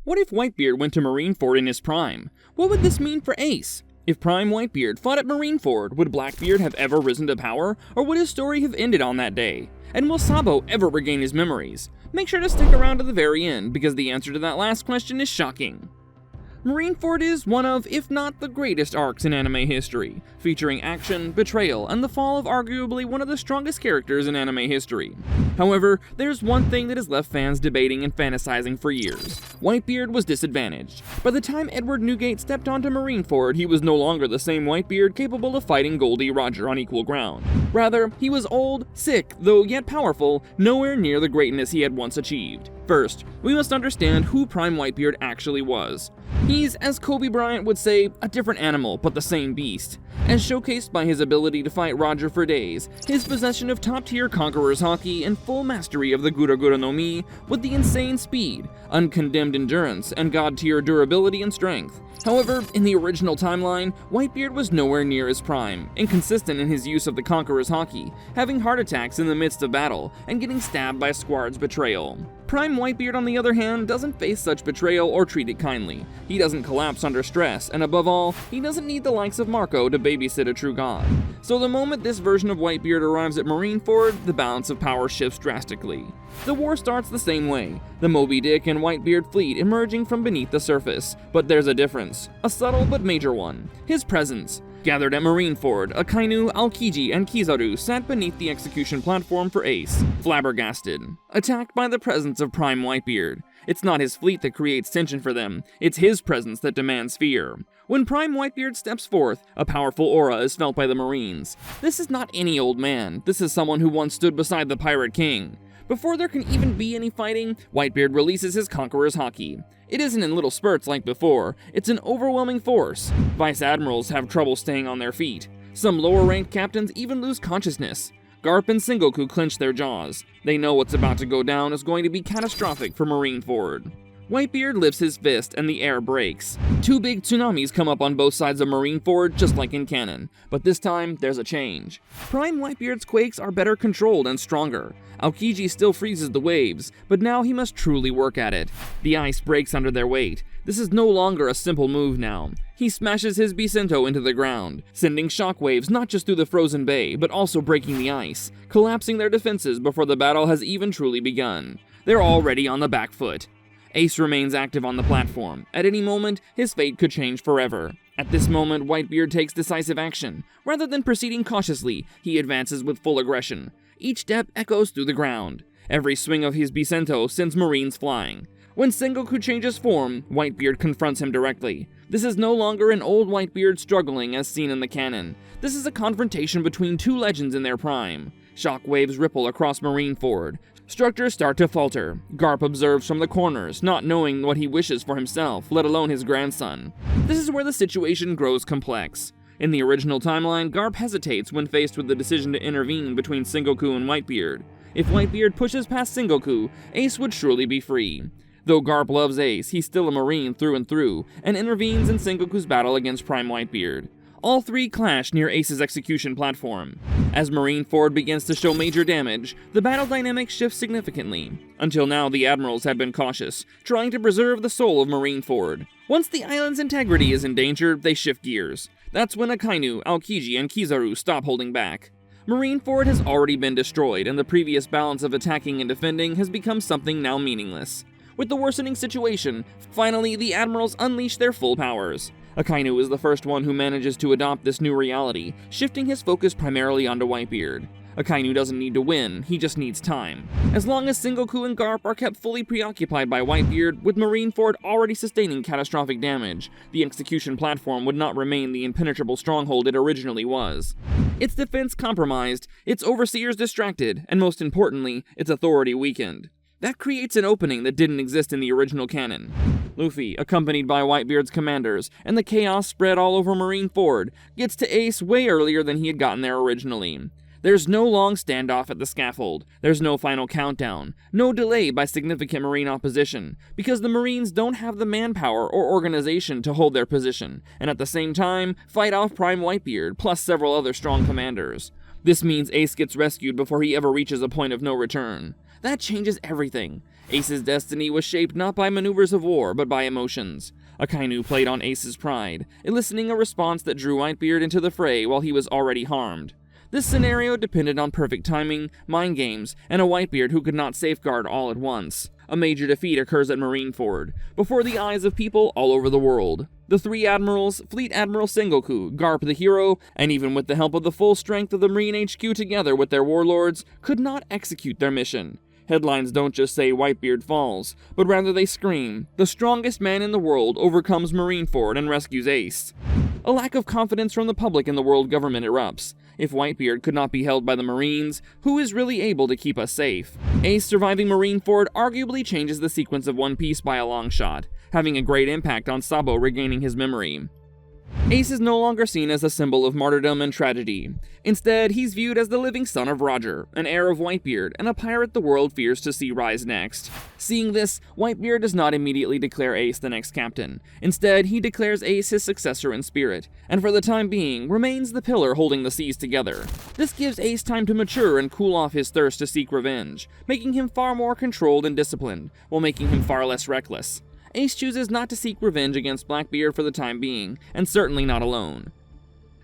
What if Whitebeard went to Marineford in his prime? What would this mean for Ace? If Prime Whitebeard fought at Marineford, would Blackbeard have ever risen to power, or would his story have ended on that day? And will Sabo ever regain his memories? Make sure to stick around to the very end, because the answer to that last question is shocking. Marineford is one of, if not the greatest arcs in anime history, featuring action, betrayal, and the fall of arguably one of the strongest characters in anime history. However, there's one thing that has left fans debating and fantasizing for years. Whitebeard was disadvantaged. By the time Edward Newgate stepped onto Marineford, he was no longer the same Whitebeard capable of fighting Goldie Roger on equal ground. Rather, he was old, sick, though yet powerful, nowhere near the greatness he had once achieved. First, we must understand who Prime Whitebeard actually was. He's, as Kobe Bryant would say, a different animal, but the same beast. As showcased by his ability to fight Roger for days, his possession of top-tier Conqueror's Haki, and full mastery of the Gura Gura no Mi, with the insane speed, uncondemned endurance, and god-tier durability and strength. However, in the original timeline, Whitebeard was nowhere near his prime, inconsistent in his use of the Conqueror's Haki, having heart attacks in the midst of battle, and getting stabbed by Squard's betrayal. Prime Whitebeard, on the other hand, doesn't face such betrayal or treat it kindly. He doesn't collapse under stress, and above all, he doesn't need the likes of Marco to babysit a true god. So the moment this version of Whitebeard arrives at Marineford, the balance of power shifts drastically. The war starts the same way, the Moby Dick and Whitebeard fleet emerging from beneath the surface, but there's a difference, a subtle but major one: his presence. Gathered at Marineford, Akainu, Aokiji, and Kizaru sat beneath the execution platform for Ace, flabbergasted, attacked by the presence of Prime Whitebeard. It's not his fleet that creates tension for them, it's his presence that demands fear. When Prime Whitebeard steps forth, a powerful aura is felt by the Marines. This is not any old man, this is someone who once stood beside the Pirate King. Before there can even be any fighting, Whitebeard releases his Conqueror's Haki. It isn't in little spurts like before, it's an overwhelming force. Vice Admirals have trouble staying on their feet. Some lower-ranked captains even lose consciousness. Garp and Sengoku clench their jaws. They know what's about to go down is going to be catastrophic for Marineford. Whitebeard lifts his fist and the air breaks. Two big tsunamis come up on both sides of Marineford, just like in canon. But this time, there's a change. Prime Whitebeard's quakes are better controlled and stronger. Aokiji still freezes the waves, but now he must truly work at it. The ice breaks under their weight. This is no longer a simple move now. He smashes his Bicento into the ground, sending shockwaves not just through the frozen bay, but also breaking the ice, collapsing their defenses before the battle has even truly begun. They're already on the back foot. Ace remains active on the platform. At any moment, his fate could change forever. At this moment, Whitebeard takes decisive action. Rather than proceeding cautiously, he advances with full aggression. Each step echoes through the ground. Every swing of his Bicento sends Marines flying. When Sengoku changes form, Whitebeard confronts him directly. This is no longer an old Whitebeard struggling as seen in the canon. This is a confrontation between two legends in their prime. Shockwaves ripple across Marineford. Structures start to falter. Garp observes from the corners, not knowing what he wishes for himself, let alone his grandson. This is where the situation grows complex. In the original timeline, Garp hesitates when faced with the decision to intervene between Sengoku and Whitebeard. If Whitebeard pushes past Sengoku, Ace would surely be free. Though Garp loves Ace, he's still a Marine through and through, and intervenes in Sengoku's battle against Prime Whitebeard. All three clash near Ace's execution platform. As Marineford begins to show major damage, the battle dynamic shifts significantly. Until now, the admirals had been cautious, trying to preserve the soul of Marineford. Once the island's integrity is in danger, they shift gears. That's when Akainu, Aokiji, and Kizaru stop holding back. Marineford has already been destroyed, and the previous balance of attacking and defending has become something now meaningless. With the worsening situation, finally the admirals unleash their full powers. Akainu is the first one who manages to adopt this new reality, shifting his focus primarily onto Whitebeard. Akainu doesn't need to win, he just needs time. As long as Sengoku and Garp are kept fully preoccupied by Whitebeard, with Marineford already sustaining catastrophic damage, the execution platform would not remain the impenetrable stronghold it originally was. Its defense compromised, its overseers distracted, and most importantly, its authority weakened. That creates an opening that didn't exist in the original canon. Luffy, accompanied by Whitebeard's commanders, and the chaos spread all over Marineford, gets to Ace way earlier than he had gotten there originally. There's no long standoff at the scaffold, there's no final countdown, no delay by significant Marine opposition, because the Marines don't have the manpower or organization to hold their position, and at the same time, fight off Prime Whitebeard, plus several other strong commanders. This means Ace gets rescued before he ever reaches a point of no return. That changes everything. Ace's destiny was shaped not by maneuvers of war, but by emotions. Akainu played on Ace's pride, eliciting a response that drew Whitebeard into the fray while he was already harmed. This scenario depended on perfect timing, mind games, and a Whitebeard who could not safeguard all at once. A major defeat occurs at Marineford, before the eyes of people all over the world. The three admirals, Fleet Admiral Sengoku, Garp the hero, and even with the help of the full strength of the Marine HQ together with their warlords, could not execute their mission. Headlines don't just say Whitebeard falls, but rather they scream, the strongest man in the world overcomes Marineford and rescues Ace. A lack of confidence from the public in the world government erupts. If Whitebeard could not be held by the Marines, who is really able to keep us safe? Ace surviving Marineford arguably changes the sequence of One Piece by a long shot, having a great impact on Sabo regaining his memory. Ace is no longer seen as a symbol of martyrdom and tragedy. Instead, he's viewed as the living son of Roger, an heir of Whitebeard, and a pirate the world fears to see rise next. Seeing this, Whitebeard does not immediately declare Ace the next captain. Instead, he declares Ace his successor in spirit, and for the time being, remains the pillar holding the seas together. This gives Ace time to mature and cool off his thirst to seek revenge, making him far more controlled and disciplined, while making him far less reckless. Ace chooses not to seek revenge against Blackbeard for the time being, and certainly not alone.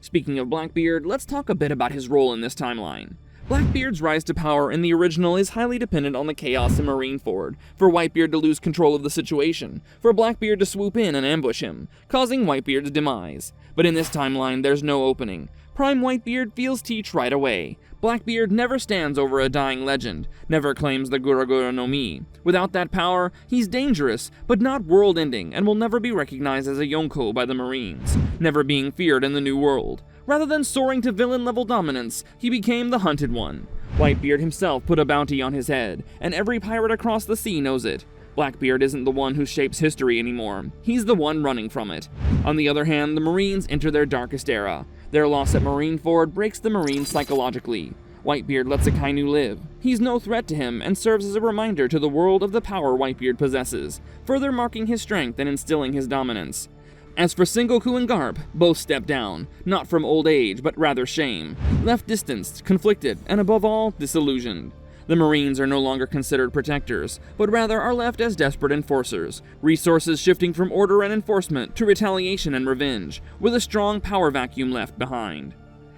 Speaking of Blackbeard, let's talk a bit about his role in this timeline. Blackbeard's rise to power in the original is highly dependent on the chaos in Marineford, for Whitebeard to lose control of the situation, for Blackbeard to swoop in and ambush him, causing Whitebeard's demise. But in this timeline, there's no opening. Prime Whitebeard feels Teach right away. Blackbeard never stands over a dying legend, never claims the Guragura no Mi. Without that power, he's dangerous, but not world-ending, and will never be recognized as a Yonko by the Marines, never being feared in the New World. Rather than soaring to villain-level dominance, he became the hunted one. Whitebeard himself put a bounty on his head, and every pirate across the sea knows it. Blackbeard isn't the one who shapes history anymore, he's the one running from it. On the other hand, the Marines enter their darkest era. Their loss at Marineford breaks the Marines psychologically. Whitebeard lets Akainu live. He's no threat to him and serves as a reminder to the world of the power Whitebeard possesses, further marking his strength and instilling his dominance. As for Sengoku and Garp, both step down, not from old age, but rather shame, left distanced, conflicted, and above all, disillusioned. The Marines are no longer considered protectors, but rather are left as desperate enforcers, resources shifting from order and enforcement to retaliation and revenge, with a strong power vacuum left behind.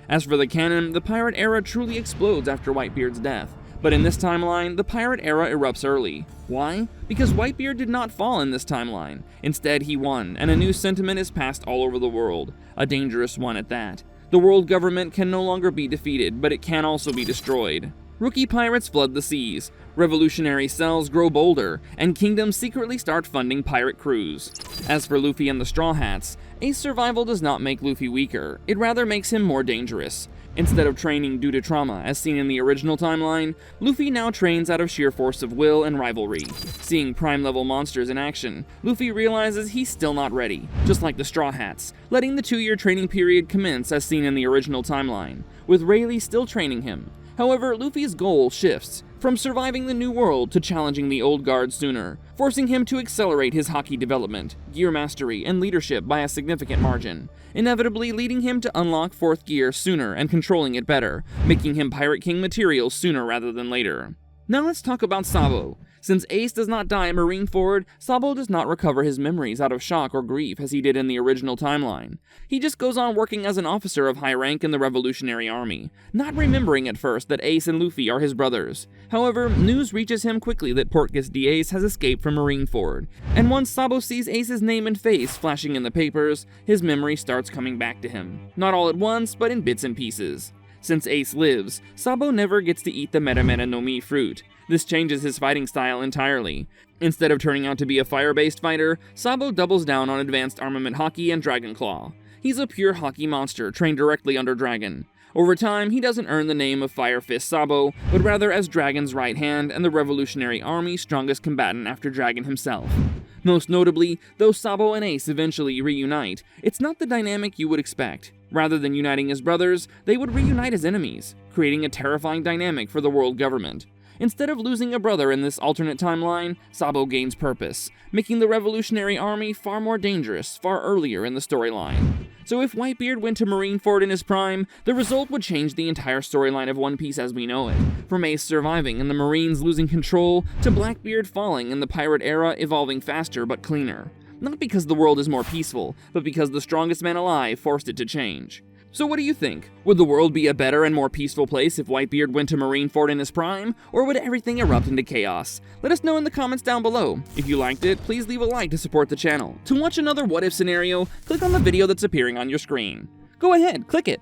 As for the canon, the pirate era truly explodes after Whitebeard's death, but in this timeline, the pirate era erupts early. Why? Because Whitebeard did not fall in this timeline. Instead, he won, and a new sentiment is passed all over the world, a dangerous one at that. The world government can no longer be defeated, but it can also be destroyed. Rookie pirates flood the seas, revolutionary cells grow bolder, and kingdoms secretly start funding pirate crews. As for Luffy and the Straw Hats, Ace's survival does not make Luffy weaker, it rather makes him more dangerous. Instead of training due to trauma, as seen in the original timeline, Luffy now trains out of sheer force of will and rivalry. Seeing Prime-level monsters in action, Luffy realizes he's still not ready, just like the Straw Hats, letting the 2-year training period commence as seen in the original timeline, with Rayleigh still training him. However, Luffy's goal shifts, from surviving the New World to challenging the Old Guard sooner, forcing him to accelerate his haki development, gear mastery, and leadership by a significant margin, inevitably leading him to unlock 4th gear sooner and controlling it better, making him Pirate King material sooner rather than later. Now let's talk about Sabo. Since Ace does not die at Marineford, Sabo does not recover his memories out of shock or grief as he did in the original timeline. He just goes on working as an officer of high rank in the Revolutionary Army, not remembering at first that Ace and Luffy are his brothers. However, news reaches him quickly that Portgas d'Ace has escaped from Marineford, and once Sabo sees Ace's name and face flashing in the papers, his memory starts coming back to him. Not all at once, but in bits and pieces. Since Ace lives, Sabo never gets to eat the Meta Meta no Mi fruit. This changes his fighting style entirely. Instead of turning out to be a fire-based fighter, Sabo doubles down on advanced armament haki and Dragon Claw. He's a pure haki monster trained directly under Dragon. Over time, he doesn't earn the name of Fire Fist Sabo, but rather as Dragon's right hand and the Revolutionary Army's strongest combatant after Dragon himself. Most notably, though Sabo and Ace eventually reunite, it's not the dynamic you would expect. Rather than uniting as brothers, they would reunite as enemies, creating a terrifying dynamic for the world government. Instead of losing a brother in this alternate timeline, Sabo gains purpose, making the Revolutionary Army far more dangerous far earlier in the storyline. So if Whitebeard went to Marineford in his prime, the result would change the entire storyline of One Piece as we know it. From Ace surviving and the Marines losing control, to Blackbeard falling and the pirate era evolving faster but cleaner. Not because the world is more peaceful, but because the strongest man alive forced it to change. So what do you think? Would the world be a better and more peaceful place if Whitebeard went to Marineford in his prime, or would everything erupt into chaos? Let us know in the comments down below. If you liked it, please leave a like to support the channel. To watch another what if scenario, click on the video that's appearing on your screen. Go ahead, click it.